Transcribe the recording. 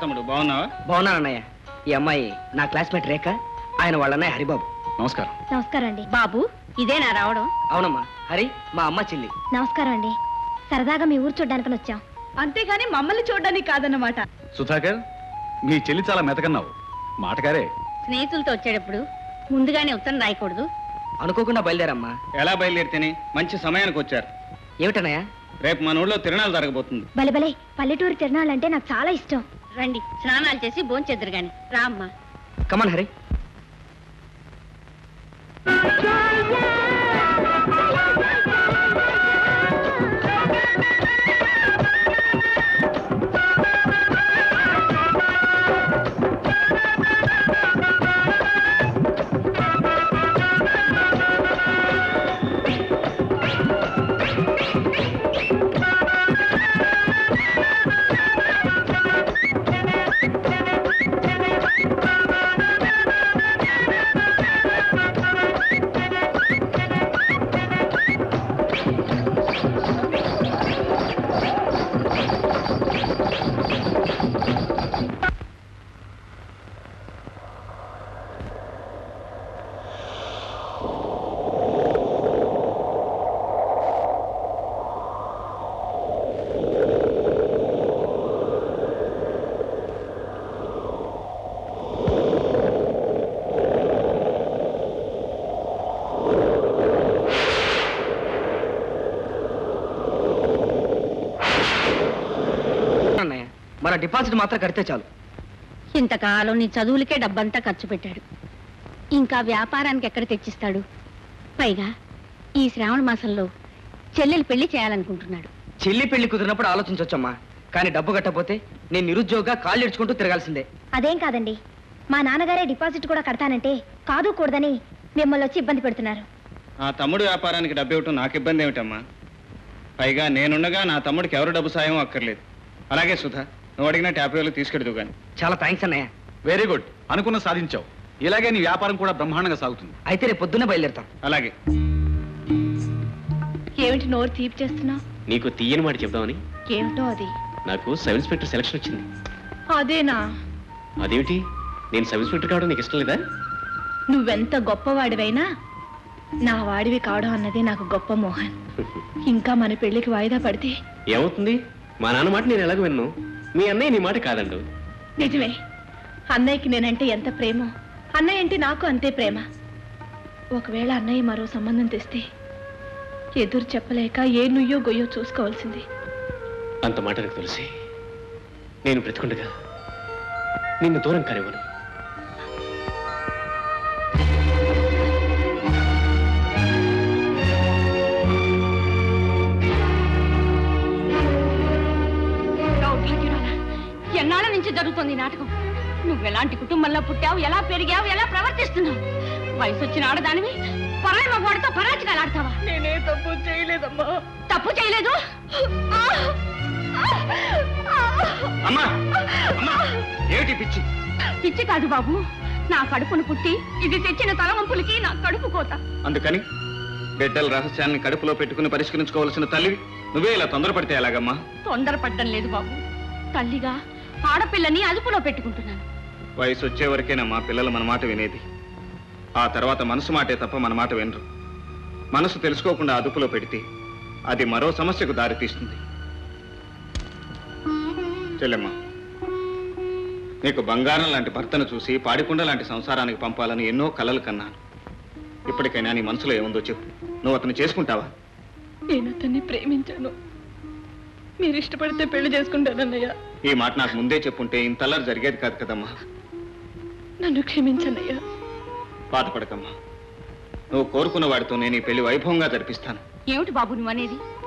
తమ్ముడు బాగున్నావా? బాగున్నాను అన్నయ్య. ఈ అమ్మాయి నా క్లాస్మేట్ రేఖ, ఆయన వాళ్ళ అన్నయ్య హరిబాబు. నమస్కారం. నమస్కారం అండి. బాబు ఇదేనా రావడం? అవునమ్మా, హరి మా అమ్మ చెల్లి. నమస్కారం అండి. సరదాగా మీ ఊరు చూడ్డానికి వచ్చాం, అంతేగాని మమ్మల్ని చూడడానికి కాదన్నమాట. సుధాకర్, మీ చెల్లి చాలా మెతకన్నావు. మాటగారే. స్నేహితులతో వచ్చేటప్పుడు ముందుగానే ఉత్తరం రాయకూడదు. అనుకోకుండా బయలుదేరమ్మా. ఎలా బయలుదేరితేనే మంచి సమయానికి వచ్చారు. ఏమిటన్నయ్య? రేపు మన ఊళ్ళో తిరణాలు జరగబోతుంది. బలే పల్లెటూరు తిరణాలంటే నాకు చాలా ఇష్టం. రండి, స్నానాలు చేసి భోంచేద్దరు గాని. రా అమ్మా. కమాన్ హరి. మన డిపాజిట్ మాత్రం కడితే చాలు. ఇంతకాలం నీ చదువులకే డబ్బంతా ఖర్చు పెట్టాడు, ఇంకా వ్యాపారానికి ఎక్కడ తెచ్చిస్తాడు? పైగా ఈ శ్రావణ మాసంలో చెల్లెలు పెళ్లి చేయాలనుకుంటున్నాడు. చెల్లి పెళ్లి కుదిరినప్పుడు ఆలోచించవచ్చమ్మా, కానీ డబ్బు కట్టపోతే నేను నిరుద్యోగంగా కాళ్ళు ఇడ్చుకుంటూ తిరగాల్సిందే. అదేం కాదండి, మా నాన్నగారే డిపాజిట్ కూడా కడతానంటే కాదు కూడదని మిమ్మల్ని వచ్చి ఇబ్బంది పెడుతున్నారు. ఆ తమ్ముడు వ్యాపారానికి డబ్బు ఇవ్వటం నాకు ఇబ్బంది ఏమిటమ్మా? పైగా నేనుండగా నా తమ్ముడికి ఎవరు డబ్బు సాయం అక్కర్లేదు. అలాగే సుధా, నువ్వు అడిగిన ట్యాపేలు తీసుకెడుతూ గాని. చాలా థ్యాంక్స్ అన్నయ్య. వెరీ గుడ్, అనుకున్న సాధించావు. ఇలాగే నీ వ్యాపారం కూడా బ్రహ్మాండంగా సాగుతుంది. అయితే రేపు పొద్దున్నే బయలుదేరుతాం. అలాగే. ఏమిటి నోరు తీపి చేస్తున్నావు? నీకు తీయని మాట చెప్దామని. ఏమిటో అది? నాకు సబ్ ఇన్స్పెక్టర్ సెలక్షన్ వచ్చింది. అదేనా? అదేమిటి, నేను సబ్ ఇన్స్పెక్టర్ కావడం నీకు ఇష్టం లేదా? నువ్వెంత గొప్పవాడివైనా నా వాడివి కావడం అన్నదే నాకు గొప్ప మోహన్. ఇంకా మన పెళ్లికి వాయిదా పడితే ఏమవుతుంది? మా నాన్న మాట నేను ఎలాగో విన్ను, మీ అన్నయ్య నీ మాట కాదండు. నిజమే, అన్నయ్యకి నేనంటే ఎంత ప్రేమో అన్నయ్య అంటే నాకు అంతే ప్రేమ. ఒకవేళ అన్నయ్య మరో సంబంధం తెస్తే ఎదురు చెప్పలేక ఏ నుయ్యో గొయ్యో చూసుకోవాల్సింది. అంత మాట నాకు తెలిసి నేను బ్రతికుండగా నిన్ను దూరం కానివ్వను. ఎన్నాళ్ళ నుంచి జరుగుతుంది నాటకం? నువ్వెలాంటి కుటుంబంలో పుట్టావు, ఎలా పెరిగావు, ఎలా ప్రవర్తిస్తున్నావు? వయసు వచ్చిన ఆడదానివి పరాయి మగవాడితో పరాచికాలు ఆడతావా? నేనే తప్పు చేయలేదమ్మా. తప్పు చేయలేదు. అమ్మా, అమ్మా, ఏమిటి పిచ్చి? పిచ్చి కాదు బాబు, నా కడుపును పుట్టి ఇది తెచ్చిన తలవంపులకి నా కడుపు కోత. అందుకని బిడ్డల రహస్యాన్ని కడుపులో పెట్టుకుని పరిష్కరించుకోవాల్సిన తల్లివి నువ్వే ఇలా తొందరపడితే ఎలాగమ్మా? తొందరపడ్డం లేదు బాబు, తల్లిగా ఆడపిల్లని అదుపులో పెట్టుకుంటున్నాను. వయసు వచ్చే వరకేనా మా పిల్లలు మన మాట వినేది. ఆ తర్వాత మనసు మాటే తప్ప మన మాట వినరు. మనసు తెలుసుకోకుండా అదుపులో పెడితే అది మరో సమస్యకు దారితీస్తుంది. చెల్లెమ్మా, నీకు బంగారం లాంటి భర్తను చూసి పాడికుండ లాంటి సంసారానికి పంపాలని ఎన్నో కలలు కన్నాను. ఇప్పటికైనా నీ మనసులో ఏముందో చెప్పు. నువ్వు అతను చేసుకుంటావా? నేను అతన్ని ప్రేమించాను. మీరు ఇష్టపడితే పెళ్లి చేసుకుంటానన్నయ్య. ఈ మాట నాకు ముందే చెప్పుంటే ఇంతల్లరి జరిగేది కాదు కదమ్మా. నన్ను క్షమించనయ్యా. బాధపడకమ్మా, నువ్వు కోరుకున్న వాడితో నేను ఈ పెళ్లి వైభవంగా జరిపిస్తాను. ఏమిటి బాబు నువ్వు అనేది?